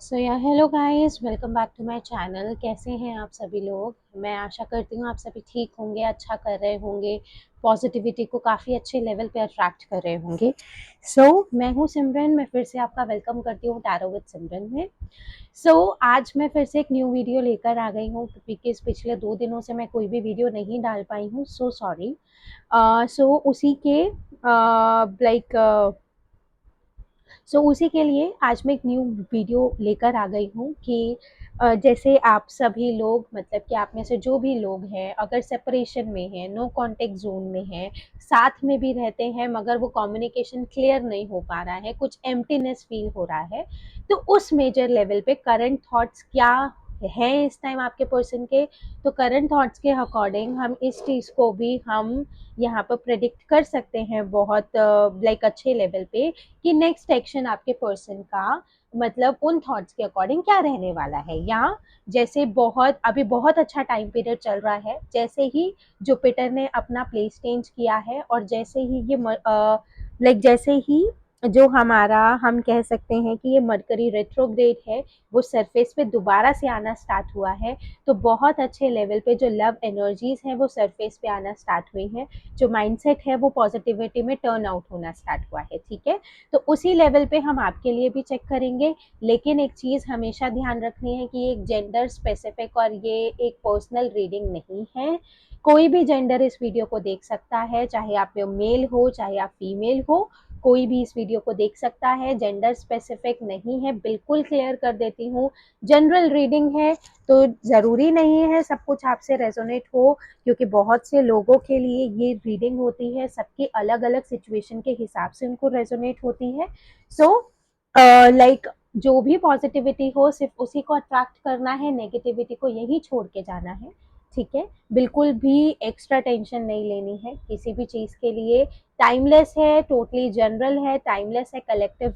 सो या hello guys, welcome back to my channel. कैसे हैं आप सभी लोग? मैं आशा करती हूँ आप सभी ठीक होंगे, अच्छा कर रहे होंगे, पॉजिटिविटी को काफ़ी अच्छे लेवल पे अट्रैक्ट कर रहे होंगे। मैं हूँ सिमरन। मैं फिर से आपका वेलकम करती हूँ टैरो विद सिमरन में। आज मैं फिर से एक न्यू वीडियो लेकर आ गई हूँ बिकॉज पिछले 2 दिनों से मैं कोई भी वीडियो नहीं डाल पाई हूँ। So sorry. उसी के लाइक उसी के लिए आज मैं एक न्यू वीडियो लेकर आ गई हूँ कि जैसे आप सभी लोग, मतलब कि आप में से जो भी लोग हैं, अगर सेपरेशन में हैं, नो कांटेक्ट जोन में हैं, साथ में भी रहते हैं मगर वो कम्युनिकेशन क्लियर नहीं हो पा रहा है, कुछ एम्प्टीनेस फील हो रहा है, तो उस मेजर लेवल पे करंट थॉट्स क्या हैं इस टाइम आपके पर्सन के। तो करंट थॉट्स के अकॉर्डिंग हम इस चीज़ को भी हम यहाँ पर प्रेडिक्ट कर सकते हैं बहुत अच्छे लेवल पे कि नेक्स्ट एक्शन आपके पर्सन का, मतलब उन थॉट्स के अकॉर्डिंग क्या रहने वाला है। या जैसे बहुत अच्छा टाइम पीरियड चल रहा है, जैसे ही जुपिटर ने अपना प्लेस चेंज किया है और जैसे ही जैसे ही जो हमारा, हम कह सकते हैं कि ये मरकरी रेट्रोग्रेड है, वो सरफेस पे दोबारा से आना स्टार्ट हुआ है। तो बहुत अच्छे लेवल पे जो लव एनर्जीज हैं वो सरफेस पे आना स्टार्ट हुई हैं, जो माइंडसेट है वो पॉजिटिविटी में टर्न आउट होना स्टार्ट हुआ है। ठीक है, तो उसी लेवल पे हम आपके लिए भी चेक करेंगे। लेकिन एक चीज़ हमेशा ध्यान रखनी है कि ये एक जेंडर स्पेसिफिक और ये एक पर्सनल रीडिंग नहीं है। कोई भी जेंडर इस वीडियो को देख सकता है, चाहे आप मेल हो चाहे आप फीमेल हो, कोई भी इस वीडियो को देख सकता है। जेंडर स्पेसिफिक नहीं है, बिल्कुल क्लियर कर देती हूँ। जनरल रीडिंग है, तो ज़रूरी नहीं है सब कुछ आपसे रेजोनेट हो, क्योंकि बहुत से लोगों के लिए ये रीडिंग होती है, सबकी अलग अलग सिचुएशन के हिसाब से उनको रेजोनेट होती है। सो जो भी पॉजिटिविटी हो सिर्फ उसी को अट्रैक्ट करना है, नेगेटिविटी को यही छोड़ के जाना है। ठीक है, बिल्कुल भी एक्स्ट्रा टेंशन नहीं लेनी है किसी भी चीज़ के लिए। टाइमलेस है, टोटली जनरल है, टाइमलेस है, कलेक्टिव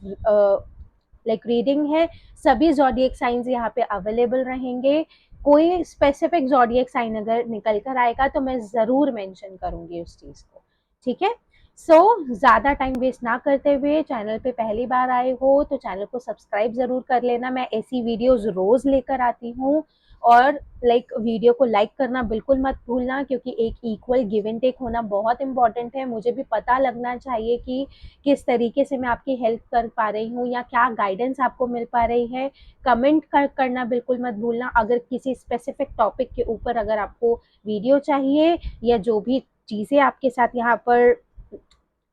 रीडिंग है। सभी ज़ोडिएक साइंस यहाँ पे अवेलेबल रहेंगे। कोई स्पेसिफिक ज़ोडिएक साइन अगर निकल कर आएगा तो मैं ज़रूर मेंशन करूँगी उस चीज़ को। ठीक है, ज़्यादा टाइम वेस्ट ना करते हुए, चैनल पे पहली बार आए हो तो चैनल को सब्सक्राइब ज़रूर कर लेना। मैं ऐसी वीडियोज़ रोज़ लेकर आती हूँ। और वीडियो को लाइक करना बिल्कुल मत भूलना, क्योंकि एक इक्वल गिव एंड टेक होना बहुत इंपॉर्टेंट है। मुझे भी पता लगना चाहिए कि किस तरीके से मैं आपकी हेल्प कर पा रही हूँ या क्या गाइडेंस आपको मिल पा रही है। करना बिल्कुल मत भूलना। अगर किसी स्पेसिफिक टॉपिक के ऊपर अगर आपको वीडियो चाहिए या जो भी चीज़ें आपके साथ यहाँ पर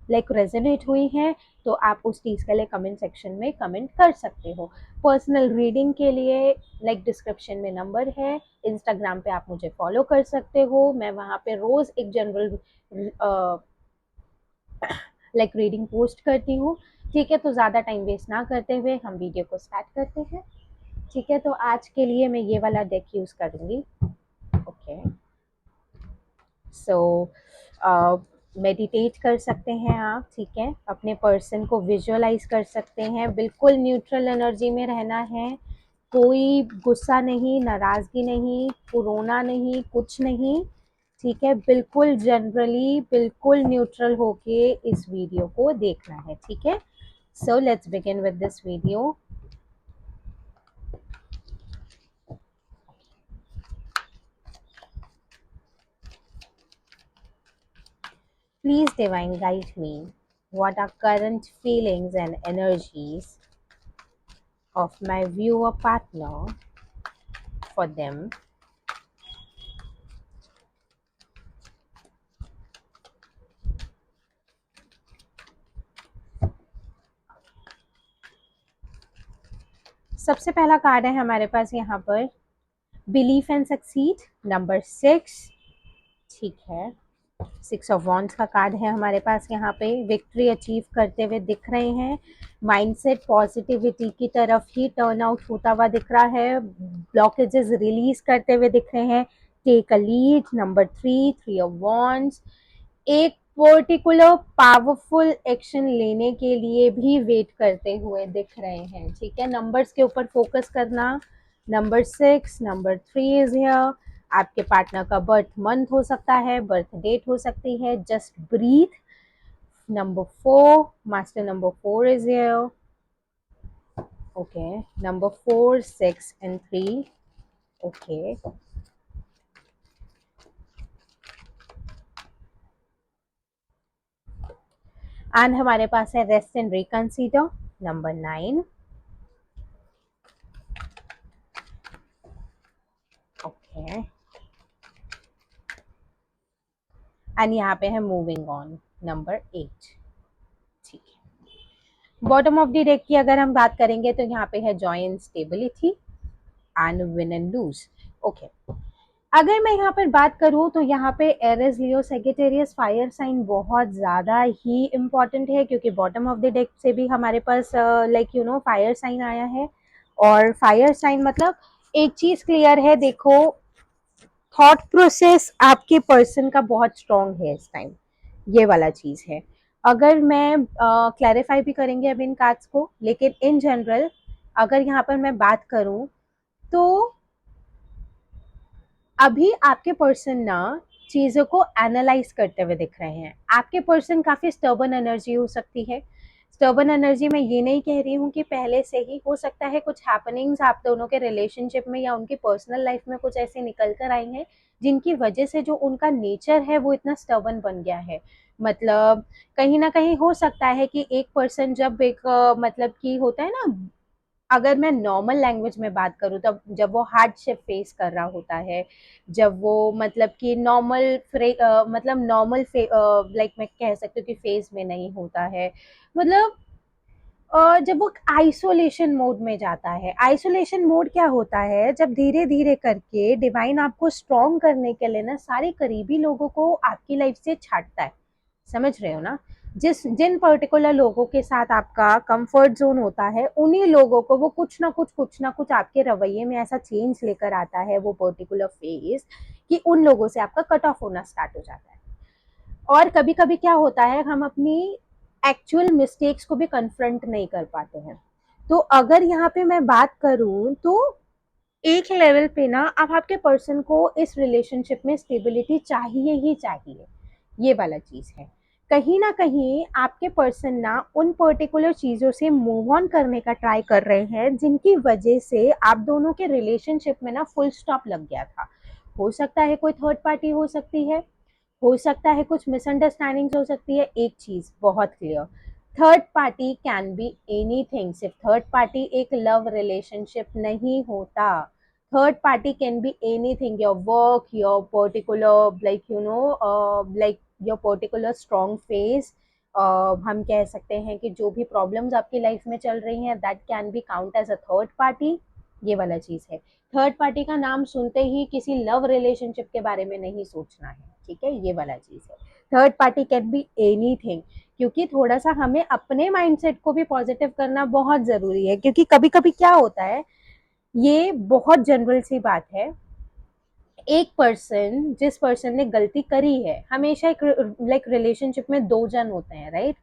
रेजोनेट हुई हैं, तो आप उस चीज़ के लिए कमेंट सेक्शन में कमेंट कर सकते हो। पर्सनल रीडिंग के लिए डिस्क्रिप्शन में नंबर है, इंस्टाग्राम पे आप मुझे फॉलो कर सकते हो। मैं वहाँ पे रोज़ एक जनरल रीडिंग पोस्ट करती हूँ। ठीक है, तो ज़्यादा टाइम वेस्ट ना करते हुए हम वीडियो को स्टार्ट करते हैं। ठीक है, तो आज के लिए मैं ये वाला डेक यूज़ करूँगी। ओके, सो मेडिटेट कर सकते हैं आप। ठीक है, अपने पर्सन को विजुअलाइज कर सकते हैं। बिल्कुल न्यूट्रल एनर्जी में रहना है, कोई गुस्सा नहीं, नाराज़गी नहीं, कोरोना नहीं, कुछ नहीं। ठीक है, बिल्कुल जनरली, बिल्कुल न्यूट्रल होके इस वीडियो को देखना है। ठीक है, so let's begin with this video. Please divine guide me. What are current feelings and energies of my viewer partner for them? सबसे पहला कार्ड है हमारे पास यहाँ पर बिलीफ एंड सक्सीड, नंबर 6। ठीक है, 6 ऑफ वॉन्ड्स का कार्ड है हमारे पास यहाँ पे। विक्ट्री अचीव करते हुए दिख रहे हैं, माइंडसेट पॉजिटिविटी की तरफ ही टर्न आउट होता हुआ दिख रहा है, ब्लॉकेजेस रिलीज करते हुए दिख रहे हैं। Take a lead, number 3, 3 of wands. एक पर्टिकुलर पावरफुल एक्शन लेने के लिए भी वेट करते हुए दिख रहे हैं। ठीक है, नंबर्स के ऊपर फोकस करना। Number 6, number 3 is here. आपके पार्टनर का बर्थ मंथ हो सकता है, बर्थ डेट हो सकती है, just breathe. Number 4, master number 4 is here. Okay, number 4, 6 and 3. Okay. And हमारे पास है rest and reconsider, number 9. Okay. And यहाँ पे है मूविंग ऑन, नंबर 8. ठीक है. बॉटम ऑफ द डेक की अगर हम बात करेंगे तो यहाँ पे है joy and stability and win and lose. Okay. अगर मैं यहाँ पर बात करूँ तो यहाँ पे Aries, Leo, Sagittarius, fire sign बहुत ज़्यादा ही इम्पॉर्टेंट है, क्योंकि बॉटम ऑफ द डेक से भी हमारे पास like you know fire sign आया है. और फायर साइन मतलब एक चीज़ क्लियर है, देखो थॉट प्रोसेस आपके पर्सन का बहुत स्ट्रांग है इस टाइम, ये वाला चीज़ है. अगर मैं क्लैरिफाई भी करेंगे अब इन कार्ड्स को, लेकिन इन जनरल अगर यहाँ पर मैं बात करूँ तो अभी आपके पर्सन ना चीज़ों को एनालाइज करते हुए दिख रहे हैं. आपके पर्सन काफ़ी स्टर्बन एनर्जी हो सकती है. स्टर्बन एनर्जी में ये नहीं कह रही हूँ कि पहले से ही हो सकता है कुछ हैपनिंग्स आप दोनों के रिलेशनशिप में या उनकी पर्सनल लाइफ में कुछ ऐसे निकल कर आई हैं जिनकी वजह से जो उनका नेचर है वो इतना स्टर्बन बन गया है. मतलब कहीं ना कहीं हो सकता है कि एक पर्सन जब एक मतलब कि होता है ना, अगर मैं नॉर्मल लैंग्वेज में बात करूँ तब जब वो हार्डशिप फेस कर रहा होता है, जब वो मतलब कि नॉर्मल मतलब नॉर्मल लाइक मैं कह सकती हूँ कि फेज में नहीं होता है, मतलब जब वो आइसोलेशन मोड में जाता है. आइसोलेशन मोड क्या होता है, जब धीरे धीरे करके डिवाइन आपको स्ट्रॉन्ग करने के लिए ना सारे करीबी लोगों को आपकी लाइफ से छांटता है. समझ रहे हो ना, जिन पर्टिकुलर लोगों के साथ आपका कंफर्ट जोन होता है उन्हीं लोगों को वो कुछ ना कुछ आपके रवैये में ऐसा चेंज लेकर आता है, वो पर्टिकुलर फेज, कि उन लोगों से आपका कट ऑफ होना स्टार्ट हो जाता है. और कभी कभी क्या होता है, हम अपनी एक्चुअल मिस्टेक्स को भी कन्फ्रंट नहीं कर पाते हैं. तो अगर यहाँ पे मैं बात करूँ तो एक लेवल पे ना अब आपके पर्सन को इस रिलेशनशिप में स्टेबिलिटी चाहिए ही चाहिए, ये वाला चीज़ है. कहीं ना कहीं आपके पर्सन ना उन पर्टिकुलर चीज़ों से मूव ऑन करने का ट्राई कर रहे हैं जिनकी वजह से आप दोनों के रिलेशनशिप में ना फुल स्टॉप लग गया था. हो सकता है कोई थर्ड पार्टी हो सकती है, हो सकता है कुछ मिसअंडरस्टैंडिंग्स हो सकती है. एक चीज़ बहुत clear, third party can be anything. सिर्फ थर्ड पार्टी एक लव रिलेशनशिप नहीं होता. Third party can be anything, your work, your particular like you know like your particular strong face. हम कह सकते हैं कि जो भी प्रॉब्लम्स आपकी लाइफ में चल रही हैं that can be count as a third party, ये वाला चीज़ है. थर्ड पार्टी का नाम सुनते ही किसी लव रिलेशनशिप के बारे में नहीं सोचना है, ठीक है, ये वाला चीज़ है. Third party can be anything, क्योंकि थोड़ा सा हमें अपने माइंडसेट को भी पॉजिटिव करना बहुत ज़रूरी है, क्योंकि कभी कभी क्या होता है, ये बहुत जनरल सी बात है. एक पर्सन, जिस पर्सन ने गलती करी है, हमेशा एक लाइक रिलेशनशिप में दो जन होते हैं, राइट.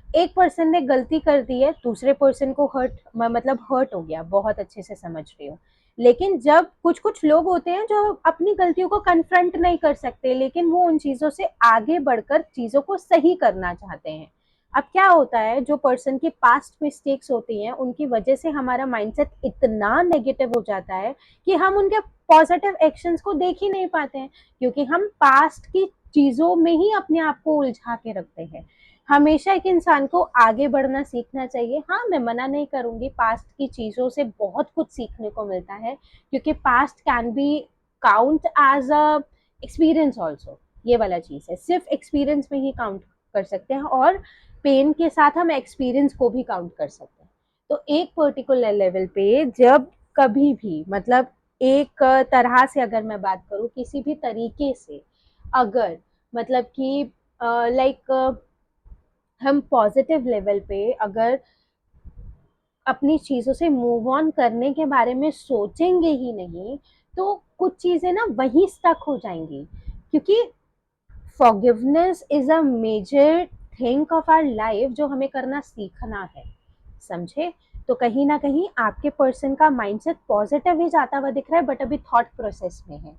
एक पर्सन ने गलती कर दी है, दूसरे पर्सन को हर्ट मतलब हर्ट हो गया, बहुत अच्छे से समझ रही हूँ. लेकिन जब कुछ कुछ लोग होते हैं जो अपनी गलतियों को कन्फ्रंट नहीं कर सकते, लेकिन वो उन चीज़ों से आगे बढ़कर चीज़ों को सही करना चाहते हैं. अब क्या होता है, जो पर्सन की पास्ट मिस्टेक्स होती हैं उनकी वजह से हमारा माइंडसेट इतना नेगेटिव हो जाता है कि हम उनके पॉजिटिव एक्शंस को देख ही नहीं पाते हैं, क्योंकि हम पास्ट की चीज़ों में ही अपने आप को उलझा के रखते हैं. हमेशा एक इंसान को आगे बढ़ना सीखना चाहिए. हाँ, मैं मना नहीं करूँगी, पास्ट की चीज़ों से बहुत कुछ सीखने को मिलता है, क्योंकि past can be count as a experience also. ये वाला चीज़ है, सिर्फ एक्सपीरियंस में ही काउंट कर सकते हैं, और पेन के साथ हम एक्सपीरियंस को भी काउंट कर सकते हैं. तो एक पर्टिकुलर लेवल पे जब कभी भी मतलब एक तरह से अगर मैं बात करूँ किसी भी तरीके से, अगर मतलब कि लाइक हम पॉजिटिव लेवल पे अगर अपनी चीज़ों से मूव ऑन करने के बारे में सोचेंगे ही नहीं, तो कुछ चीज़ें ना वहीं स्टक हो जाएंगी, क्योंकि forgiveness is a major thing of our life जो हमें करना सीखना है, समझे. तो कहीं ना कहीं आपके पर्सन का माइंडसेट पॉजिटिव ही जाता हुआ दिख रहा है, बट अभी थॉट प्रोसेस में है.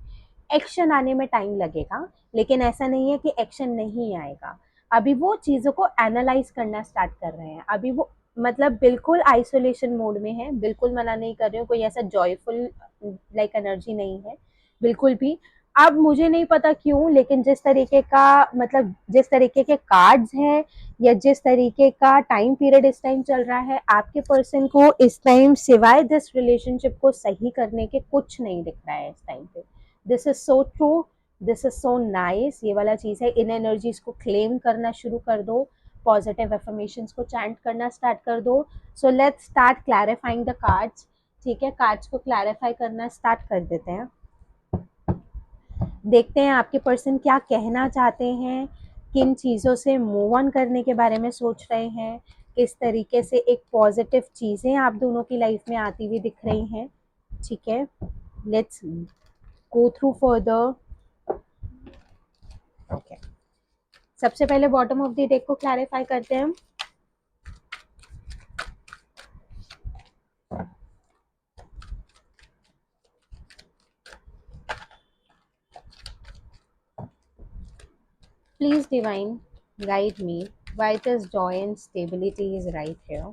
एक्शन आने में टाइम लगेगा, लेकिन ऐसा नहीं है कि एक्शन नहीं आएगा. अभी वो चीज़ों को एनालाइज करना स्टार्ट कर रहे हैं, अभी वो मतलब बिल्कुल आइसोलेशन मोड में है, बिल्कुल मना नहीं कर रही हूँ, कोई ऐसा जॉयफुल लाइक एनर्जी नहीं है बिल्कुल भी। अब मुझे नहीं पता क्यों, लेकिन जिस तरीके का मतलब जिस तरीके के कार्ड्स हैं या जिस तरीके का टाइम पीरियड इस टाइम चल रहा है, आपके पर्सन को इस टाइम सिवाय दिस रिलेशनशिप को सही करने के कुछ नहीं दिख रहा है इस टाइम पे। This is so true, this is so nice. ये वाला चीज़ है, इन एनर्जीज को क्लेम करना शुरू कर दो, पॉजिटिव एफर्मेशंस को चैंट करना स्टार्ट कर दो। So let's start clarifying the cards. ठीक है, कार्ड्स को क्लैरिफाई करना स्टार्ट कर देते हैं। देखते हैं आपके पर्सन क्या कहना चाहते हैं, किन चीज़ों से मूव ऑन करने के बारे में सोच रहे हैं, किस तरीके से एक पॉजिटिव चीज़ें आप दोनों की लाइफ में आती हुई दिख रही हैं। ठीक है, let's go through further. Okay, सबसे पहले बॉटम ऑफ द डेक को क्लैरिफाई करते हैं। Please divine guide me why this joy and stability is right here.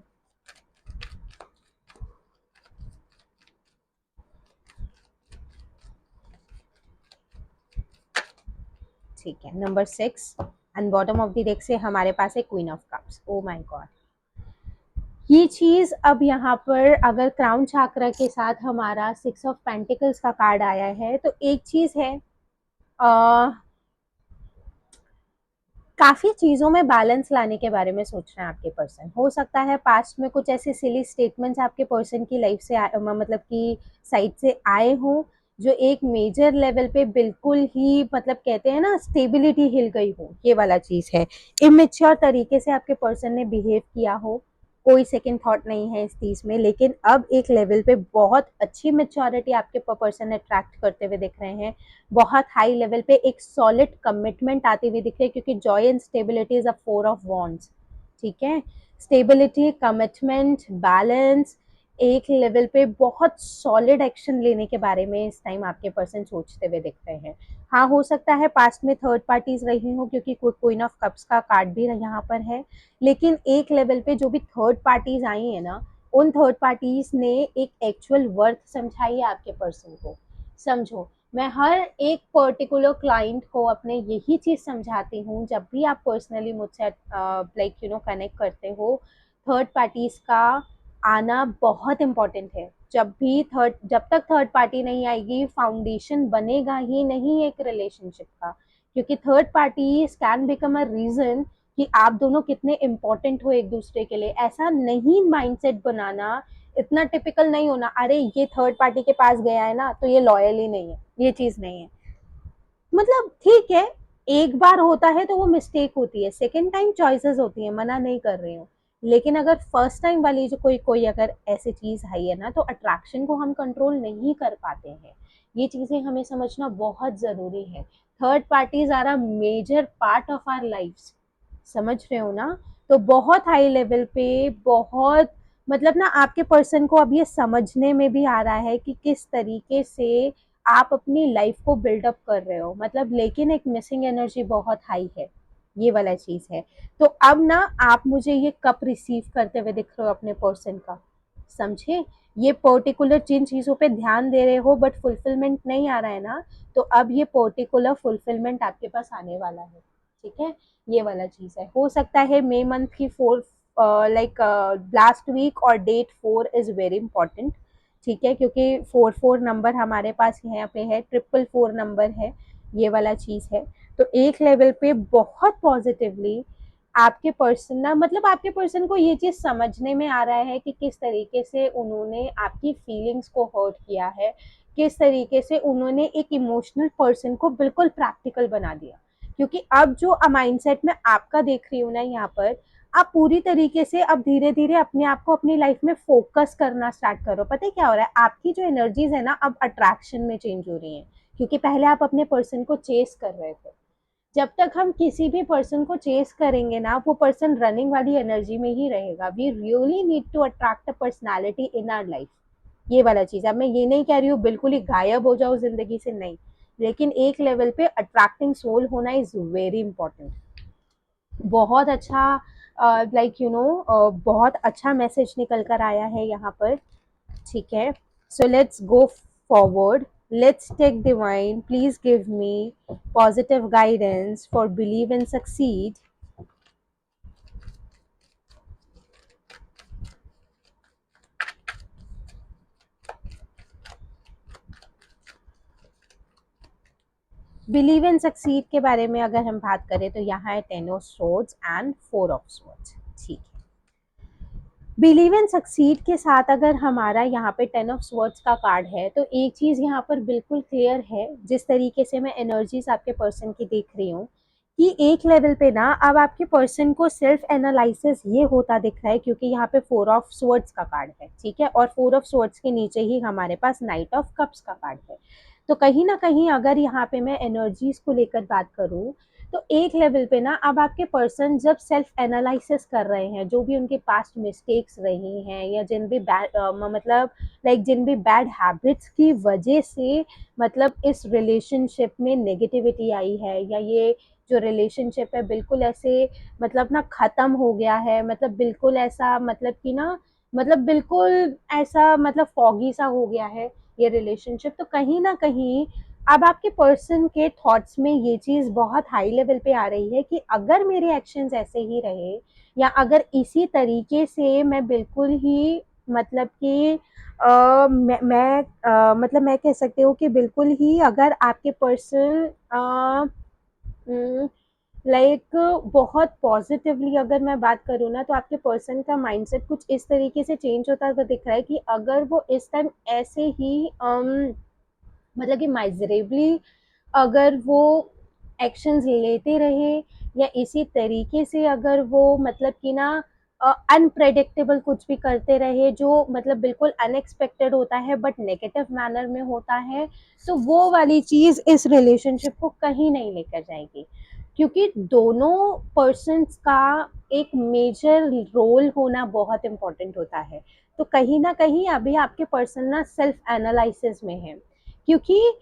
ठीक है, number 6 and bottom of the deck से हमारे पास है queen of cups. Oh my God, ये चीज अब यहाँ पर अगर क्राउन चाक्रा के साथ हमारा 6 ऑफ पेंटिकल्स का कार्ड आया है, तो एक चीज है, काफ़ी चीज़ों में बैलेंस लाने के बारे में सोच रहे हैं आपके पर्सन। हो सकता है पास्ट में कुछ ऐसे सिली स्टेटमेंट्स आपके पर्सन की लाइफ से मतलब कि साइड से आए हों, जो एक मेजर लेवल पे बिल्कुल ही मतलब कहते हैं ना स्टेबिलिटी हिल गई हो, ये वाला चीज़ है। इमेच्योर तरीके से आपके पर्सन ने बिहेव किया हो, कोई सेकंड थॉट नहीं है इस चीज़ में, लेकिन अब एक लेवल पे बहुत अच्छी मेच्योरिटी आपके पर्सन अट्रैक्ट करते हुए दिख रहे हैं। बहुत हाई लेवल पे एक सॉलिड कमिटमेंट आती हुई दिख रही है, क्योंकि Joy and stability is a 4 of wands. ठीक है, स्टेबिलिटी, कमिटमेंट, बैलेंस, एक लेवल पे बहुत सॉलिड एक्शन लेने के बारे में इस टाइम आपके पर्सन सोचते हुए दिख रहे हैं। हाँ, हो सकता है पास्ट में थर्ड पार्टीज रही हो, क्योंकि क्वीन ऑफ कप्स का कार्ड भी यहाँ पर है, लेकिन एक लेवल पे जो भी थर्ड पार्टीज आई है ना, उन थर्ड पार्टीज ने एक एक्चुअल वर्थ समझाई है आपके पर्सन को। समझो, मैं हर एक पर्टिकुलर क्लाइंट को अपने यही चीज़ समझाती हूँ, जब भी आप पर्सनली मुझसे लाइक कनेक्ट करते हो, थर्ड पार्टीज़ का आना बहुत इम्पॉर्टेंट है। जब तक थर्ड पार्टी नहीं आएगी, फाउंडेशन बनेगा ही नहीं एक रिलेशनशिप का, क्योंकि third party can become a reason कि आप दोनों कितने इम्पोर्टेंट हो एक दूसरे के लिए। ऐसा नहीं माइंडसेट बनाना, इतना टिपिकल नहीं होना, अरे ये थर्ड पार्टी के पास गया है ना तो ये लॉयल ही नहीं है, ये चीज नहीं है। मतलब ठीक है, एक बार होता है तो वो मिस्टेक होती है, सेकेंड टाइम चॉइसेस होती है, मना नहीं कर रही हूँ, लेकिन अगर फर्स्ट टाइम वाली जो कोई कोई अगर ऐसी चीज आई है ना, तो अट्रैक्शन को हम कंट्रोल नहीं कर पाते हैं। ये चीजें हमें समझना बहुत जरूरी है। Third parties are a major part of our life, समझ रहे हो ना? तो बहुत हाई लेवल पे, बहुत मतलब ना आपके पर्सन को अब ये समझने में भी आ रहा है कि किस तरीके से आप अपनी लाइफ को बिल्डअप कर रहे हो, मतलब लेकिन एक मिसिंग एनर्जी बहुत हाई है, ये वाला चीज है। तो अब ना आप मुझे ये कप रिसीव करते हुए दिख रहे हो अपने पर्सन का, समझे? ये पर्टिकुलर जिन चीजों पे ध्यान दे रहे हो बट फुलफिलमेंट नहीं आ रहा है ना, तो अब ये पर्टिकुलर फुलफिलमेंट आपके पास आने वाला है। ठीक है, ये वाला चीज है। हो सकता है मई मंथ की 4 लाइक लास्ट वीक और डेट 4 इज वेरी इंपॉर्टेंट। ठीक है, क्योंकि 4 नंबर हमारे पास यहाँ पे है, 444 नंबर है, ये वाला चीज़ है। तो एक लेवल पे बहुत पॉजिटिवली आपके पर्सन ना, मतलब आपके पर्सन को ये चीज़ समझने में आ रहा है कि किस तरीके से उन्होंने आपकी फीलिंग्स को हर्ट किया है, किस तरीके से उन्होंने एक इमोशनल पर्सन को बिल्कुल प्रैक्टिकल बना दिया। क्योंकि अब जो माइंडसेट में आपका देख रही हूँ ना यहाँ पर, आप पूरी तरीके से अब धीरे धीरे अपने आप को अपनी लाइफ में फोकस करना स्टार्ट करो। पता है क्या हो रहा है, आपकी जो एनर्जीज है ना अब अट्रैक्शन में चेंज हो रही हैं, क्योंकि पहले आप अपने पर्सन को चेस कर रहे थे। जब तक हम किसी भी पर्सन को चेस करेंगे ना, वो पर्सन रनिंग वाली एनर्जी में ही रहेगा। We really need to attract a personality in our life, ये वाला चीज़। अब मैं ये नहीं कह रही हूँ बिल्कुल ही गायब हो जाओ जिंदगी से, नहीं, लेकिन एक लेवल पे अट्रैक्टिंग सोल होना इज वेरी इंपॉर्टेंट। बहुत अच्छा लाइक यू नो बहुत अच्छा मैसेज निकल कर आया है यहाँ पर, ठीक है। So let's go forward, let's take divine, please give me positive guidance for believe and succeed. Believe and succeed के बारे में अगर हम बात करें तो यहाँ है 10 of swords and 4 of swords, ठीक है। बिलीव एंड सक्सीड के साथ अगर हमारा यहाँ पे 10 ऑफ स्वॉर्ड्स का कार्ड है तो एक चीज यहाँ पर बिल्कुल क्लियर है, जिस तरीके से मैं एनर्जीज आपके पर्सन की देख रही हूँ, कि एक लेवल पे ना अब आपके पर्सन को सेल्फ एनालिसिस ये होता दिख रहा है, क्योंकि यहाँ पे 4 ऑफ स्वॉर्ड्स का कार्ड है, ठीक है, और 4 ऑफ स्वॉर्ड्स के नीचे ही हमारे पास नाइट ऑफ कप्स का कार्ड है। तो कहीं ना कहीं अगर यहाँ पे मैं एनर्जीज को लेकर बात करूँ तो एक लेवल पे ना अब आपके पर्सन जब सेल्फ एनालिसिस कर रहे हैं, जो भी उनके पास्ट मिस्टेक्स रही हैं या जिन भी बैड मतलब लाइक जिन भी बैड हैबिट्स की वजह से मतलब इस रिलेशनशिप में नेगेटिविटी आई है, या ये जो रिलेशनशिप है बिल्कुल ऐसे मतलब ना ख़त्म हो गया है, मतलब बिल्कुल ऐसा मतलब कि ना मतलब बिल्कुल ऐसा मतलब फॉगी सा हो गया है ये रिलेशनशिप, तो कहीं ना कहीं अब आपके पर्सन के थॉट्स में ये चीज़ बहुत हाई लेवल पे आ रही है कि अगर मेरे एक्शंस ऐसे ही रहे, या अगर इसी तरीके से मैं बिल्कुल ही मतलब कि मतलब मैं कह सकती हूँ कि बिल्कुल ही अगर आपके पर्सन लाइक बहुत पॉजिटिवली अगर मैं बात करूँ ना, तो आपके पर्सन का माइंडसेट कुछ इस तरीके से चेंज होता हुआ दिख रहा है कि अगर वो इस टाइम ऐसे ही मतलब कि माइजरेबली अगर वो एक्शंस लेते रहे, या इसी तरीके से अगर वो मतलब कि ना अनप्रेडिक्टेबल कुछ भी करते रहे जो मतलब बिल्कुल अनएक्सपेक्टेड होता है बट नेगेटिव मैनर में होता है, तो वो वाली चीज़ इस रिलेशनशिप को कहीं नहीं लेकर जाएगी, क्योंकि दोनों पर्सन्स का एक मेजर रोल होना बहुत इम्पोर्टेंट होता है। तो कहीं ना कहीं अभी आपके पर्सन ना सेल्फ एनालिसिस में है, क्योंकि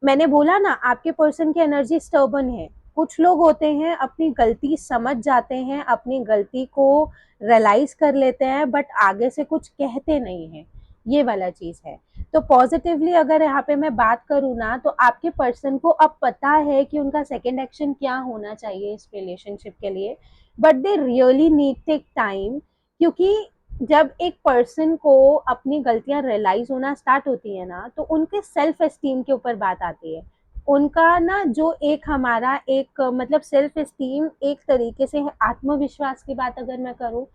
मैंने बोला ना आपके पर्सन की एनर्जी स्टर्बन है। कुछ लोग होते हैं अपनी गलती समझ जाते हैं, अपनी गलती को रियलाइज कर लेते हैं, बट आगे से कुछ कहते नहीं हैं, ये वाला चीज है। तो पॉजिटिवली अगर यहाँ पे मैं बात करूँ ना, तो आपके पर्सन को अब पता है कि उनका सेकेंड एक्शन क्या होना चाहिए इस रिलेशनशिप के लिए, but they really need take time, क्योंकि जब एक पर्सन को अपनी गलतियां रियलाइज होना स्टार्ट होती है ना, तो उनके सेल्फ एस्टीम के ऊपर बात आती है। उनका ना जो एक हमारा एक मतलब सेल्फ एस्टीम एक तरीके से है, आत्मविश्वास की बात अगर मैं करूँ,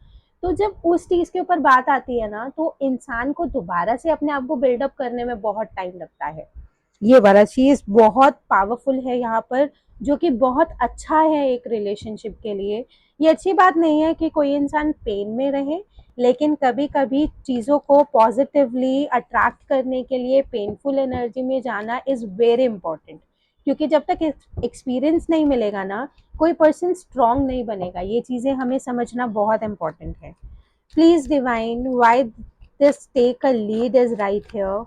तो जब उस चीज के ऊपर बात आती है ना, तो इंसान को दोबारा से अपने आप को बिल्डअप करने में बहुत टाइम लगता है। ये वाला चीज बहुत पावरफुल है यहाँ पर, जो कि बहुत अच्छा है एक रिलेशनशिप के लिए। ये अच्छी बात नहीं है कि कोई इंसान पेन में रहे, लेकिन कभी कभी चीज़ों को पॉजिटिवली अट्रैक्ट करने के लिए पेनफुल एनर्जी में जाना इज़ वेरी इंपॉर्टेंट, क्योंकि जब तक एक्सपीरियंस नहीं मिलेगा ना, कोई पर्सन स्ट्रांग नहीं बनेगा। ये चीज़ें हमें समझना बहुत इंपॉर्टेंट है। Please divine, why this take a lead is right here.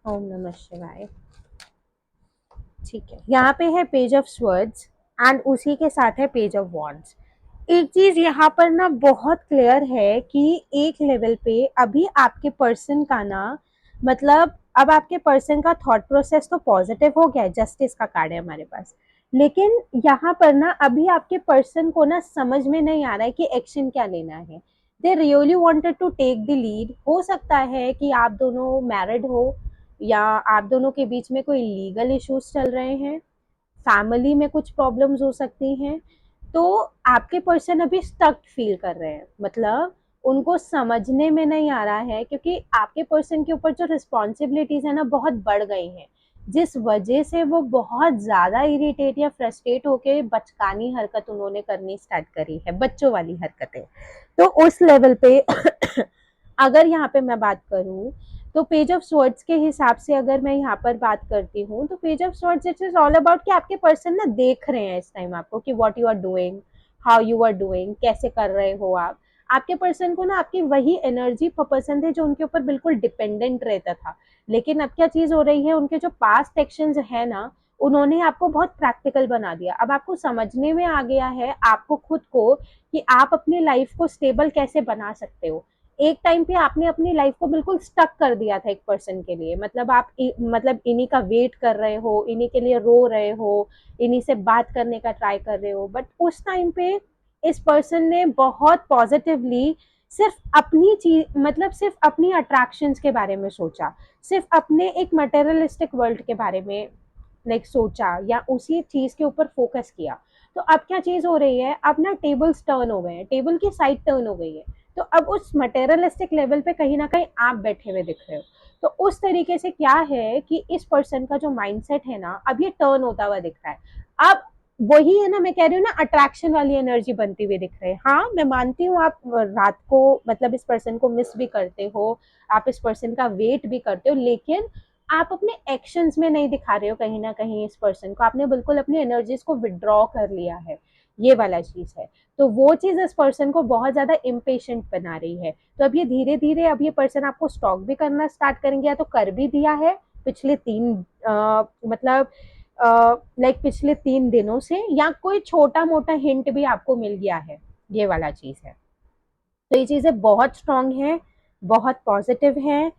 ओम नमः शिवाय। ठीक है, यहाँ पे है पेज ऑफ स्वर्ड्स एंड उसी के साथ है पेज ऑफ वॉन्ड्स। एक चीज यहाँ पर ना बहुत क्लियर है कि एक लेवल पे अभी आपके पर्सन का ना मतलब अब आपके पर्सन का थॉट प्रोसेस तो पॉजिटिव हो गया है, जस्टिस का कार्ड है हमारे पास, लेकिन यहाँ पर ना अभी आपके पर्सन को ना समझ में नहीं आ रहा है कि एक्शन क्या लेना है। They really wanted to take the lead. हो सकता है कि आप दोनों मैरिड हो, या आप दोनों के बीच में कोई लीगल इश्यूज चल रहे हैं, फैमिली में कुछ प्रॉब्लम्स हो सकती हैं। तो आपके पर्सन अभी स्टक फील कर रहे हैं, मतलब उनको समझने में नहीं आ रहा है, क्योंकि आपके पर्सन के ऊपर जो रिस्पॉन्सिबिलिटीज है ना बहुत बढ़ गई हैं, जिस वजह से वो बहुत ज़्यादा इरिटेट या फ्रस्ट्रेट होके बचकानी हरकत उन्होंने करनी स्टार्ट करी है, बच्चों वाली हरकतें। तो उस लेवल पे अगर यहाँ पे मैं बात करूँ, तो पेज ऑफ स्वर्ड्स के हिसाब से अगर मैं यहाँ पर बात करती हूँ, तो page of swords it is all about कि आपके पर्सन ना देख रहे हैं इस टाइम आपको कि what you are doing, how you are doing, कैसे कर रहे हो आप। आपके पर्सन को ना आपकी वही एनर्जी पसंद है जो उनके ऊपर बिल्कुल डिपेंडेंट रहता था, लेकिन अब क्या चीज हो रही है, उनके जो पास्ट एक्शंस है ना उन्होंने आपको बहुत प्रैक्टिकल बना दिया। अब आपको समझने में आ गया है आपको खुद को कि आप अपनी लाइफ को स्टेबल कैसे बना सकते हो। एक टाइम पे आपने अपनी लाइफ को बिल्कुल स्टक कर दिया था एक पर्सन के लिए, मतलब आप मतलब इन्हीं का वेट कर रहे हो, इन्हीं के लिए रो रहे हो, इन्हीं से बात करने का ट्राई कर रहे हो, बट उस टाइम पे इस पर्सन ने बहुत पॉजिटिवली सिर्फ अपनी चीज, मतलब सिर्फ अपनी अट्रैक्शंस के बारे में सोचा, सिर्फ अपने एक मटेरियलिस्टिक वर्ल्ड के बारे में लाइक सोचा या उसी चीज के ऊपर फोकस किया। तो अब क्या चीज हो रही है, अब ना टेबल्स टर्न हो गए हैं, टेबल की साइड टर्न हो गई है। तो अब उस मटेरियलिस्टिक लेवल पे कहीं ना कहीं आप बैठे हुए दिख रहे हो। तो उस तरीके से क्या है कि इस पर्सन का जो माइंडसेट है ना, अब ये टर्न होता हुआ दिख रहा है। अब वही है ना, मैं कह रही हूँ ना, अट्रैक्शन वाली एनर्जी बनती हुई दिख रही है। हाँ, मैं मानती हूँ आप रात को मतलब इस पर्सन को मिस भी करते हो, आप इस पर्सन का वेट भी करते हो, लेकिन आप अपने एक्शंस में नहीं दिखा रहे हो कहीं ना कहीं इस पर्सन को, आपने बिल्कुल अपनी एनर्जीज को विड्रॉ कर लिया है। ये वाला चीज है। तो वो चीज इस पर्सन को बहुत ज्यादा इम्पेशेंट बना रही है। तो अब ये धीरे धीरे अब ये पर्सन आपको स्टॉक भी करना स्टार्ट करेंगे, या तो कर भी दिया है पिछले मतलब लाइक पिछले 3 दिनों से, या कोई छोटा मोटा हिंट भी आपको मिल गया है। ये वाला चीज है। तो ये चीज़ें बहुत स्ट्रांग हैं, बहुत पॉजिटिव हैं।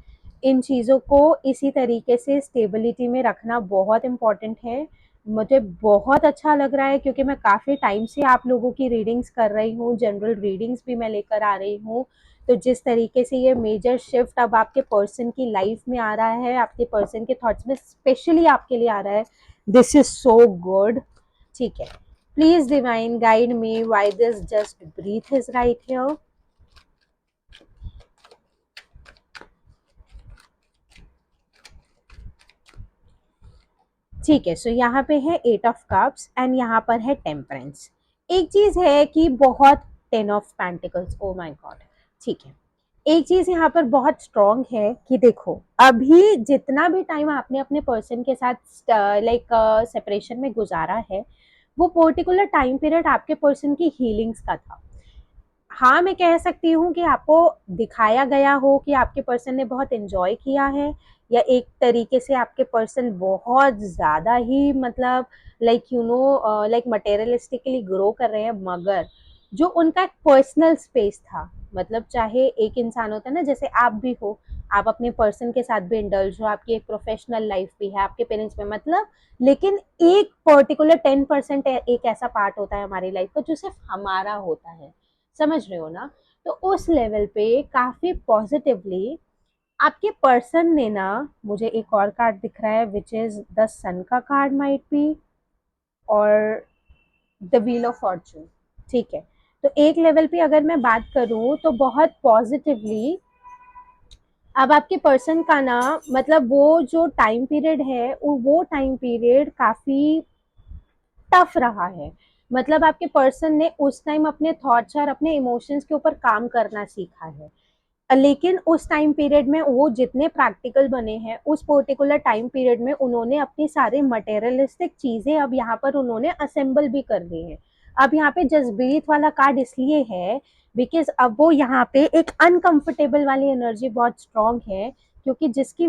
इन चीज़ों को इसी तरीके से स्टेबिलिटी में रखना बहुत इम्पॉर्टेंट है। मुझे बहुत अच्छा लग रहा है क्योंकि मैं काफ़ी टाइम से आप लोगों की रीडिंग्स कर रही हूँ, जनरल रीडिंग्स भी मैं लेकर आ रही हूँ। तो जिस तरीके से ये मेजर शिफ्ट अब आपके पर्सन की लाइफ में आ रहा है, आपके पर्सन के थॉट्स में स्पेशली आपके लिए आ रहा है, दिस इज सो गुड। ठीक है, please divine guide me why this just breathe is right here. ठीक है, सो यहाँ पे है 8 ऑफ कप्स एंड यहाँ पर है टेम्परेंस। एक चीज है कि बहुत 10 of pentacles, oh my God. ठीक है, एक चीज यहाँ पर बहुत स्ट्रांग है कि देखो, अभी जितना भी टाइम आपने अपने पर्सन के साथ लाइक सेपरेशन में गुजारा है, वो पर्टिकुलर टाइम पीरियड आपके पर्सन की हीलिंग्स का था। हाँ, मैं कह सकती हूँ कि आपको दिखाया गया हो कि आपके पर्सन ने बहुत एंजॉय किया है, या एक तरीके से आपके पर्सन बहुत ज़्यादा ही मतलब लाइक लाइक मटेरियलिस्टिकली ग्रो कर रहे हैं, मगर जो उनका एक पर्सनल स्पेस था, मतलब चाहे एक इंसान होता है ना, जैसे आप भी हो, आप अपने पर्सन के साथ भी इंडल्ज हो, आपकी एक प्रोफेशनल लाइफ भी है, आपके पेरेंट्स में, मतलब लेकिन एक पर्टिकुलर 10% एक ऐसा पार्ट होता है हमारी लाइफ का जो सिर्फ हमारा होता है। समझ रहे हो ना? तो उस लेवल पे काफी पॉजिटिवली आपके पर्सन ने ना, मुझे एक और कार्ड दिख रहा है विच इज द सन का कार्ड माइट बी, और द व्हील ऑफ फॉर्चून। ठीक है, तो एक लेवल पे अगर मैं बात करूं तो बहुत पॉजिटिवली अब आपके पर्सन का ना, मतलब वो जो टाइम पीरियड है वो टाइम पीरियड काफी टफ रहा है। मतलब आपके पर्सन ने उस टाइम अपने थॉट्स और अपने इमोशंस के ऊपर काम करना सीखा है। लेकिन उस टाइम पीरियड में वो जितने प्रैक्टिकल बने हैं, उस पर्टिकुलर टाइम पीरियड में उन्होंने अपनी सारे मटेरियलिस्टिक चीजें अब यहाँ पर उन्होंने असेंबल भी कर ली है। अब यहाँ पे जसप्रीत वाला कार्ड इसलिए है बिकॉज अब वो यहाँ पे एक अनकंफर्टेबल वाली एनर्जी बहुत स्ट्रांग है, क्योंकि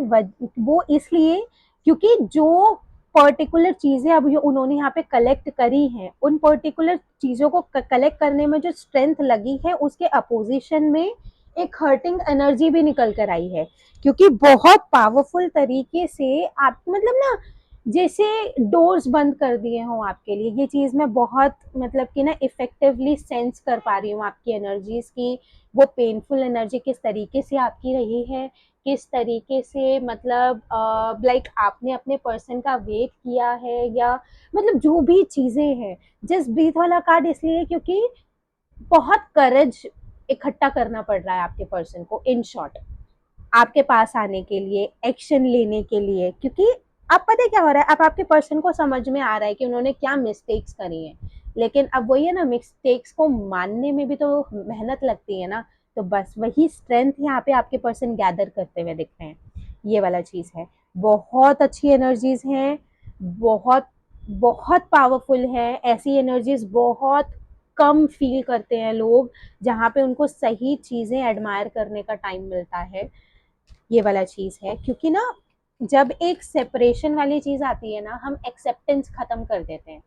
वो इसलिए क्योंकि जो पर्टिकुलर चीजें अब उन्होंने यहाँ पे कलेक्ट करी हैं, उन पर्टिकुलर चीजों को कलेक्ट करने में जो स्ट्रेंथ लगी है, उसके अपोजिशन में एक हर्टिंग एनर्जी भी निकल कर आई है। क्योंकि बहुत पावरफुल तरीके से आप मतलब ना, जैसे डोर्स बंद कर दिए हों आपके लिए, ये चीज मैं बहुत मतलब कि ना इफेक्टिवली सेंस कर पा रही हूँ आपकी एनर्जीज की। वो पेनफुल एनर्जी किस तरीके से आपकी रही है, किस तरीके से मतलब लाइक आपने अपने पर्सन का वेट किया है, या मतलब जो भी चीजें हैं। जस्ट ब्रीथ वाला कार्ड इसलिए क्योंकि बहुत करेज इकट्ठा करना पड़ रहा है आपके पर्सन को, इन शॉर्ट आपके पास आने के लिए, एक्शन लेने के लिए, क्योंकि अब पता है क्या हो रहा है, अब आपके पर्सन को समझ में आ रहा है कि उन्होंने क्या मिस्टेक्स करी हैं। लेकिन अब वही है ना, मिस्टेक्स को मानने में भी तो मेहनत लगती है ना। तो बस वही स्ट्रेंथ यहाँ पे आपके पर्सन गैदर करते हुए दिख रहे हैं। ये वाला चीज है। बहुत अच्छी एनर्जीज हैं, बहुत बहुत पावरफुल है। ऐसी एनर्जीज बहुत कम फील करते हैं लोग, जहाँ पे उनको सही चीजें एडमायर करने का टाइम मिलता है। ये वाला चीज है, क्योंकि ना जब एक सेपरेशन वाली चीज़ आती है ना, हम एक्सेप्टेंस ख़त्म कर देते हैं।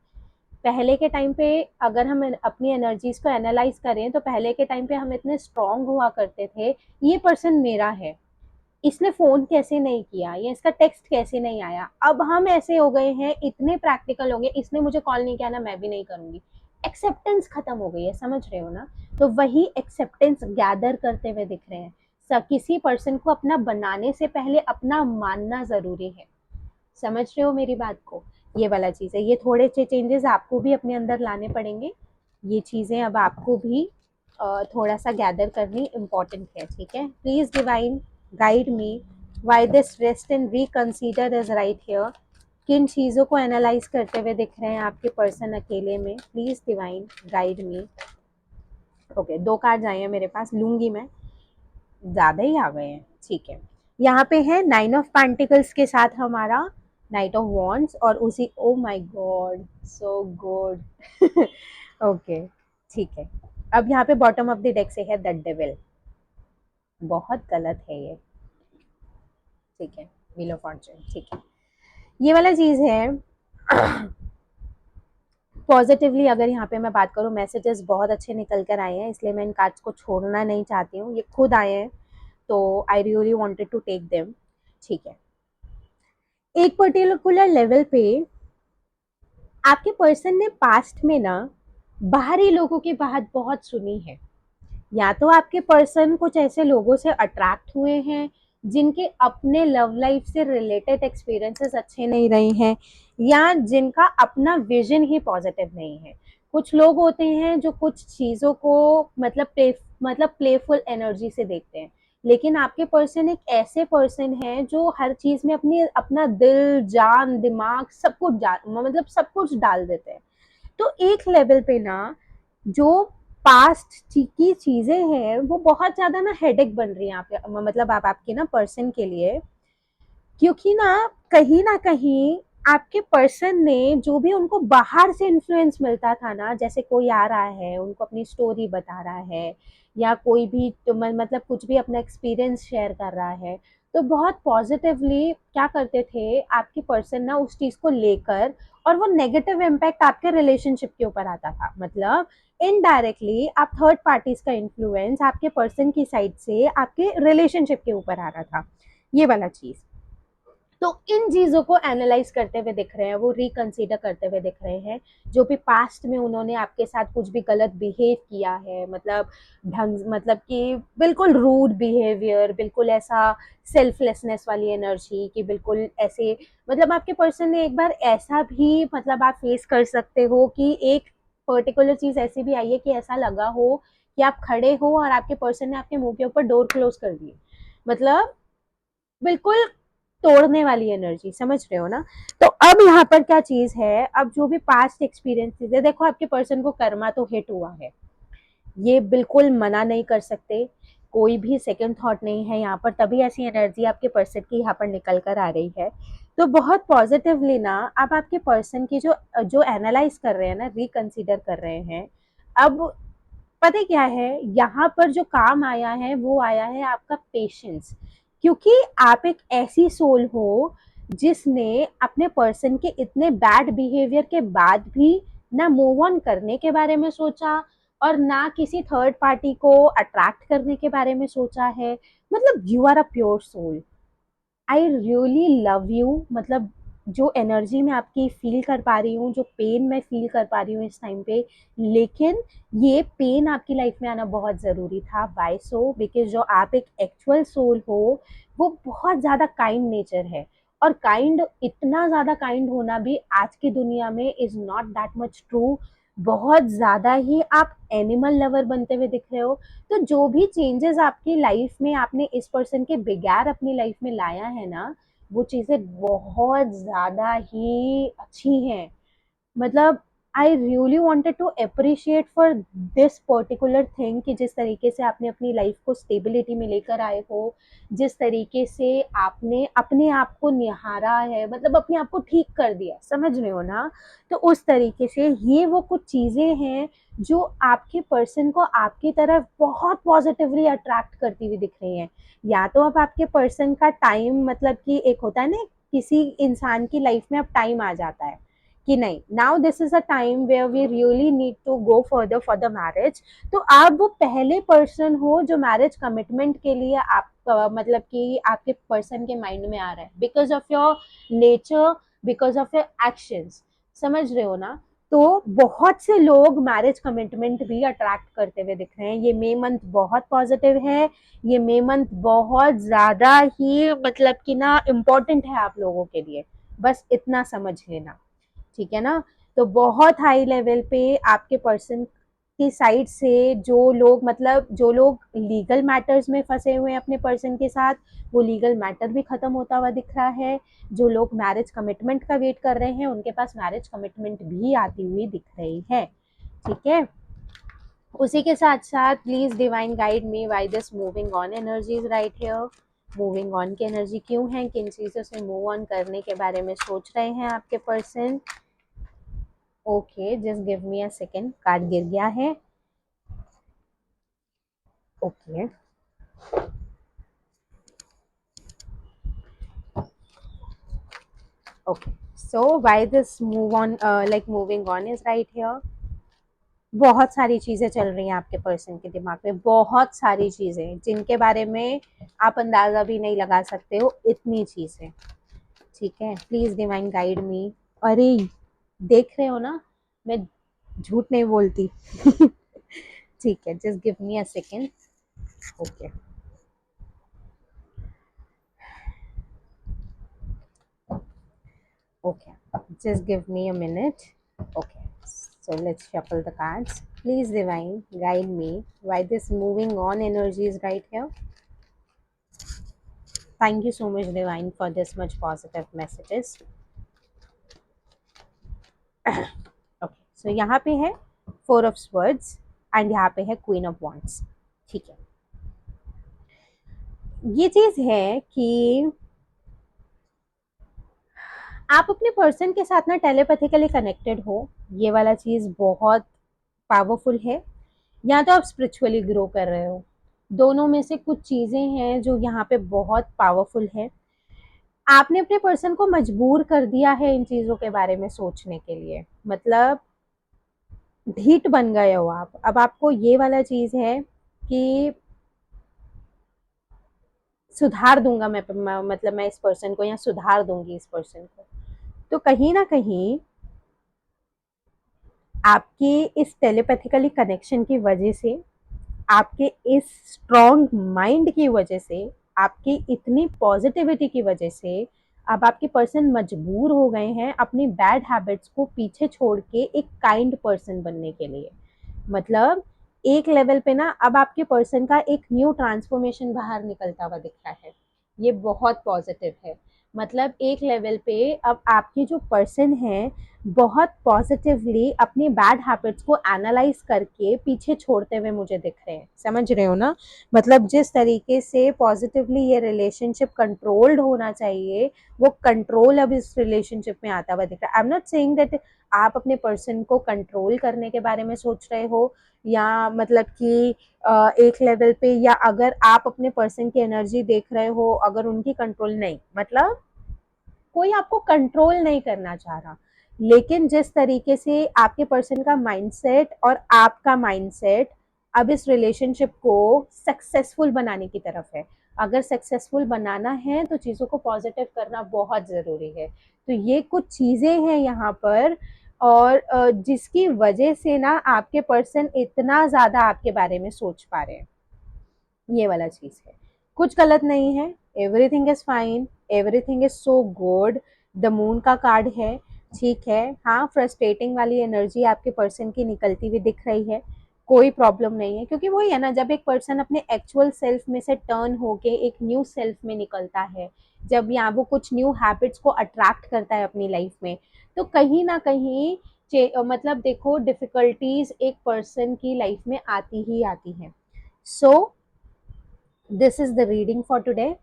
पहले के टाइम पे अगर हम अपनी एनर्जीज़ को एनालाइज़ करें, तो पहले के टाइम पे हम इतने स्ट्रॉन्ग हुआ करते थे, ये पर्सन मेरा है, इसने फ़ोन कैसे नहीं किया या इसका टेक्स्ट कैसे नहीं आया। अब हम ऐसे हो गए हैं, इतने प्रैक्टिकल हो गए, इसने मुझे कॉल नहीं किया ना, मैं भी नहीं करूँगी। एक्सेप्टेंस खत्म हो गई है, समझ रहे हो ना? तो वही एक्सेप्टेंस गैदर करते हुए दिख रहे हैं। किसी पर्सन को अपना बनाने से पहले अपना मानना ज़रूरी है। समझ रहे हो मेरी बात को? ये वाला चीज़ है। ये थोड़े से चेंजेस आपको भी अपने अंदर लाने पड़ेंगे। ये चीज़ें अब आपको भी थोड़ा सा गैदर करनी इम्पोर्टेंट है, ठीक है? Please divine guide me why this rest and reconsider is right here. किन चीज़ों को एनालाइज करते हुए दिख रहे हैं आपके पर्सन अकेले में? Please divine guide me. Okay, 2 cards आए हैं मेरे पास, लूँगी मैं। ज़्यादा ही आ गए हैं, ठीक है। यहाँ पे है 9 ऑफ पेंटिकल्स के साथ हमारा नाइट ऑफ वॉन्ड्स और उसी, oh my God, so good. Okay, ठीक है। अब यहाँ पे बॉटम ऑफ द डेक से है द डेविल। बहुत गलत है ये, ठीक है। व्हील ऑफ फॉर्च्यून, ठीक है। ये वाला चीज़ है। पॉजिटिवली अगर यहाँ पे मैं बात करूँ, मैसेजेस बहुत अच्छे निकल कर आए हैं, इसलिए मैं इन कार्ड्स को छोड़ना नहीं चाहती हूँ। ये खुद आए हैं, तो I really wanted to take them, ठीक है। एक पर्टिकुलर लेवल पे आपके पर्सन ने पास्ट में ना बाहरी लोगों की बात बहुत सुनी है। या तो आपके पर्सन कुछ ऐसे लोगों से अट्रैक्ट हुए हैं जिनके अपने लव लाइफ से रिलेटेड एक्सपीरियंसेस अच्छे नहीं रहे हैं, या जिनका अपना विजन ही पॉजिटिव नहीं है। कुछ लोग होते हैं जो कुछ चीज़ों को मतलब प्लेफुल एनर्जी से देखते हैं, लेकिन आपके पर्सन एक ऐसे पर्सन है जो हर चीज़ में अपनी अपना दिल जान दिमाग सब कुछ सब कुछ डाल देते हैं। तो एक लेवल पे ना, जो पास्ट की चीजें हैं वो बहुत ज्यादा ना हेडेक बन रही हैं आपके, आप आपके ना पर्सन के लिए। क्योंकि ना कहीं आपके पर्सन ने जो भी उनको बाहर से इन्फ्लुएंस मिलता था ना, जैसे कोई आ रहा है उनको अपनी स्टोरी बता रहा है, या कोई भी तो कुछ भी अपना एक्सपीरियंस शेयर कर रहा है, तो बहुत पॉजिटिवली क्या करते थे आपके पर्सन ना उस चीज़ को लेकर, और वो नेगेटिव इम्पैक्ट आपके रिलेशनशिप के ऊपर आता था। इनडायरेक्टली आप थर्ड पार्टीज का इन्फ्लुएंस आपके पर्सन की साइड से आपके रिलेशनशिप के ऊपर आ रहा था, ये वाला चीज़। तो इन चीज़ों को एनालाइज करते हुए दिख रहे हैं, वो रिकंसीडर करते हुए दिख रहे हैं। जो भी पास्ट में उन्होंने आपके साथ कुछ भी गलत बिहेव किया है, कि बिल्कुल रूड बिहेवियर, बिल्कुल ऐसा सेल्फलेसनेस वाली एनर्जी, कि बिल्कुल ऐसे आपके पर्सन ने एक बार ऐसा भी आप फेस कर सकते हो कि एक पर्टिकुलर चीज़ ऐसी भी आई है कि ऐसा लगा हो कि आप खड़े हो और आपके पर्सन ने आपके मुंह के ऊपर डोर क्लोज कर दिए। मतलब बिल्कुल तोड़ने वाली एनर्जी, समझ रहे हो ना? तो अब यहाँ पर क्या चीज है, अब जो भी पास्ट एक्सपीरियंसेस है, देखो आपके पर्सन को कर्मा तो हिट हुआ है, ये बिल्कुल मना नहीं कर सकते। कोई भी सेकंड थॉट नहीं है यहाँ पर, तभी ऐसी एनर्जी आपके पर्सन की यहाँ पर निकल कर आ रही है। तो बहुत पॉजिटिवली ना अब आपके पर्सन की जो जो एनालाइज कर रहे हैं ना, रिकंसीडर कर रहे हैं। अब पता है क्या है, यहाँ पर जो काम आया है वो आया है आपका पेशेंस। क्योंकि आप एक ऐसी सोल हो जिसने अपने पर्सन के इतने बैड बिहेवियर के बाद भी ना मूव ऑन करने के बारे में सोचा, और ना किसी थर्ड पार्टी को अट्रैक्ट करने के बारे में सोचा है। You are a pure soul. I really love you. जो एनर्जी मैं आपकी फील कर पा रही हूँ, जो पेन मैं फील कर पा रही हूँ इस टाइम पे, लेकिन ये पेन आपकी लाइफ में आना बहुत ज़रूरी था। Y so? बिकॉज जो आप एक एक्चुअल सोल हो, वो बहुत ज़्यादा काइंड नेचर है। और काइंड, इतना ज़्यादा काइंड होना भी आज की दुनिया में is not that much true. बहुत ज़्यादा ही आप एनिमल लवर बनते हुए दिख रहे हो। तो जो भी चेंजेस आपकी लाइफ में आपने इस पर्सन के बिगैर अपनी लाइफ में लाया है ना, वो चीज़ें बहुत ज़्यादा ही अच्छी हैं। मतलब I really wanted to appreciate for this particular thing कि जिस तरीके से आपने अपनी लाइफ को स्टेबिलिटी में लेकर आए हो, जिस तरीके से आपने अपने आप को निहारा है, मतलब अपने आप को ठीक कर दिया, समझ रहे हो ना। तो उस तरीके से ये वो कुछ चीज़ें हैं जो आपके पर्सन को आपकी तरफ बहुत पॉजिटिवली अट्रैक्ट करती हुई दिख रही हैं। या तो अब आपके पर्सन का टाइम, मतलब कि एक होता है ना किसी इंसान की लाइफ में अब टाइम आ जाता है कि नहीं, now this is a time where we really need to go further for the marriage. तो आप वो पहले पर्सन हो जो मैरिज कमिटमेंट के लिए आप मतलब कि आपके पर्सन के माइंड में आ रहा है, because of your nature, because of your actions, समझ रहे हो ना। तो बहुत से लोग मैरिज कमिटमेंट भी अट्रैक्ट करते हुए दिख रहे हैं। ये मे मंथ बहुत पॉजिटिव है, ये मे मंथ बहुत ज्यादा ही मतलब कि ना इम्पोर्टेंट है आप लोगों के लिए, बस इतना समझ लेना, ठीक है ना। तो बहुत हाई लेवल पे आपके पर्सन की साइड से जो लोग, मतलब जो लोग लीगल मैटर्स में फंसे हुए हैं अपने पर्सन के साथ, वो लीगल मैटर भी खत्म होता हुआ दिख रहा है। जो लोग मैरिज कमिटमेंट का वेट कर रहे हैं उनके पास मैरिज कमिटमेंट भी आती हुई दिख रही है, ठीक है। उसी के साथ साथ please divine guide me why this moving on energy is right here. Moving on की एनर्जी क्यों है, किन चीजों से मूव ऑन करने के बारे में सोच रहे हैं आपके person. Okay, just give me a second, card गिर गया है। Okay, okay, so why this move on like moving on is right here. बहुत सारी चीजें चल रही हैं आपके पर्सन के दिमाग में, बहुत सारी चीजें जिनके बारे में आप अंदाजा भी नहीं लगा सकते हो, इतनी चीजें, ठीक है। प्लीज डिवाइन गाइड मी। अरे देख रहे हो ना, मैं झूठ नहीं बोलती। ठीक है, just give me a second. Okay, okay, just give me a minute. Okay, so let's shuffle the cards. Please divine guide me why this moving on energy is right here. Thank you so much divine for this much positive messages. Okay, so यहाँ पे है four of swords and यहाँ पे है queen of wands, ठीक है। ये चीज है कि आप अपने पर्सन के साथ ना टेलीपैथिकली कनेक्टेड हो, ये वाला चीज बहुत पावरफुल है। या तो आप स्पिरिचुअली ग्रो कर रहे हो, दोनों में से कुछ चीजें हैं जो यहाँ पे बहुत पावरफुल है। आपने अपने पर्सन को मजबूर कर दिया है इन चीजों के बारे में सोचने के लिए, मतलब ढीठ बन गए हो आप। अब आपको ये वाला चीज है कि सुधार दूंगा मैं, मतलब मैं इस पर्सन को या सुधार दूंगी इस पर्सन को। तो कहीं ना कहीं आपके इस टेलीपैथिकली कनेक्शन की वजह से, आपके इस स्ट्रॉन्ग माइंड की वजह से, आपकी इतनी पॉजिटिविटी की वजह से अब आपके पर्सन मजबूर हो गए हैं अपनी बैड हैबिट्स को पीछे छोड़ के एक काइंड पर्सन बनने के लिए। मतलब एक लेवल पे ना अब आपके पर्सन का एक न्यू ट्रांसफॉर्मेशन बाहर निकलता हुआ दिख रहा है, ये बहुत पॉजिटिव है। मतलब एक लेवल पे अब आपके जो पर्सन है बहुत पॉजिटिवली अपनी बैड हैबिट्स को एनालाइज करके पीछे छोड़ते हुए मुझे दिख रहे हैं, समझ रहे हो ना। मतलब जिस तरीके से पॉजिटिवली ये रिलेशनशिप कंट्रोल्ड होना चाहिए, वो कंट्रोल अब इस रिलेशनशिप में आता हुआ दिख रहा है। I am not saying that आप अपने पर्सन को कंट्रोल करने के बारे में सोच रहे हो, या मतलब कि एक लेवल पे, या अगर आप अपने पर्सन की एनर्जी देख रहे हो अगर उनकी कंट्रोल नहीं, मतलब कोई आपको कंट्रोल नहीं करना चाह रहा। लेकिन जिस तरीके से आपके पर्सन का माइंडसेट और आपका माइंडसेट अब इस रिलेशनशिप को सक्सेसफुल बनाने की तरफ है। अगर सक्सेसफुल बनाना है तो चीज़ों को पॉजिटिव करना बहुत ज़रूरी है। तो ये कुछ चीज़ें हैं यहाँ पर, और जिसकी वजह से ना आपके पर्सन इतना ज़्यादा आपके बारे में सोच पा रहे हैं, ये वाला चीज़ है। कुछ गलत नहीं है, everything is fine, everything is so good. The moon का कार्ड है, ठीक है। हाँ, फ्रस्ट्रेटिंग वाली एनर्जी आपके पर्सन की निकलती हुई दिख रही है, कोई प्रॉब्लम नहीं है, क्योंकि वही है ना, जब एक पर्सन अपने एक्चुअल सेल्फ में से टर्न होके एक न्यू सेल्फ में निकलता है, जब यहाँ वो कुछ न्यू हैबिट्स को अट्रैक्ट करता है अपनी लाइफ में, तो कहीं ना कहीं मतलब देखो, डिफिकल्टीज एक पर्सन की लाइफ में आती ही आती हैं। So this is the reading for today.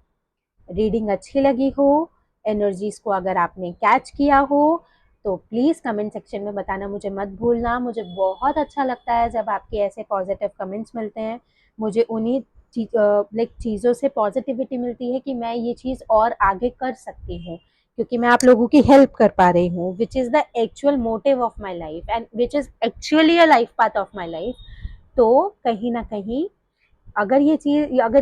Reading अच्छी लगी हो, एनर्जीज को अगर आपने कैच किया हो, तो प्लीज़ कमेंट सेक्शन में बताना मुझे मत भूलना। मुझे बहुत अच्छा लगता है जब आपके ऐसे पॉजिटिव कमेंट्स मिलते हैं। मुझे उन्हीं चीज़ों से पॉजिटिविटी मिलती है कि मैं ये चीज़ और आगे कर सकती हूँ, क्योंकि मैं आप लोगों की हेल्प कर पा रही हूँ, which is the actual motive of my life and which is actually a life path of my life. तो कहीं ना कहीं, अगर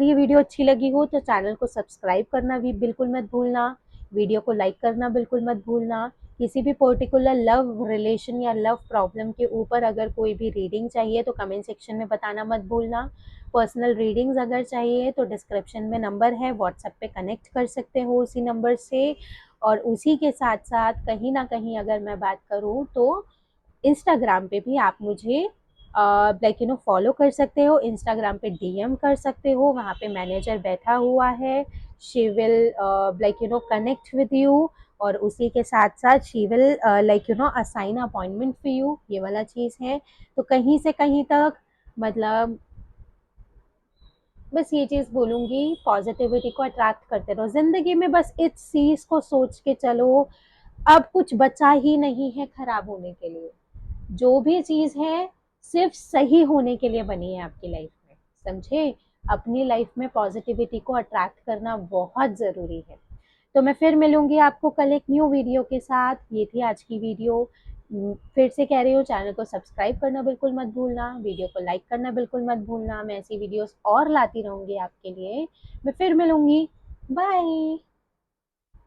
ये वीडियो अच्छी लगी हो तो चैनल को सब्सक्राइब करना भी बिल्कुल मत भूलना, वीडियो को लाइक करना बिल्कुल मत भूलना। किसी भी पर्टिकुलर लव रिलेशन या लव प्रॉब्लम के ऊपर अगर कोई भी रीडिंग चाहिए तो कमेंट सेक्शन में बताना मत भूलना। पर्सनल रीडिंग्स अगर चाहिए तो डिस्क्रिप्शन में नंबर है, व्हाट्सएप पे कनेक्ट कर सकते हो उसी नंबर से। और उसी के साथ साथ कहीं ना कहीं अगर मैं बात करूँ तो इंस्टाग्राम पे भी आप मुझे फॉलो कर सकते हो, इंस्टाग्राम पे डीएम कर सकते हो, वहाँ पे मैनेजर बैठा हुआ है। She will connect with you, और उसी के साथ साथ she will assign appointment for you, ये वाला चीज़ है। तो कहीं से कहीं तक, मतलब बस ये चीज़ बोलूँगी, पॉजिटिविटी को अट्रैक्ट करते रहो ज़िंदगी में, बस इस चीज़ को सोच के चलो, अब कुछ बचा ही नहीं है खराब होने के लिए। जो भी चीज़ है सिर्फ सही होने के लिए बनी है आपकी लाइफ में, समझे? अपनी लाइफ में पॉजिटिविटी को अट्रैक्ट करना बहुत ज़रूरी है। तो मैं फिर मिलूंगी आपको कल एक न्यू वीडियो के साथ। ये थी आज की वीडियो। फिर से कह रही हूँ, चैनल को सब्सक्राइब करना बिल्कुल मत भूलना, वीडियो को लाइक करना बिल्कुल मत भूलना। मैं ऐसी वीडियोस और लाती रहूंगी आपके लिए। मैं फिर मिलूंगी। बाय।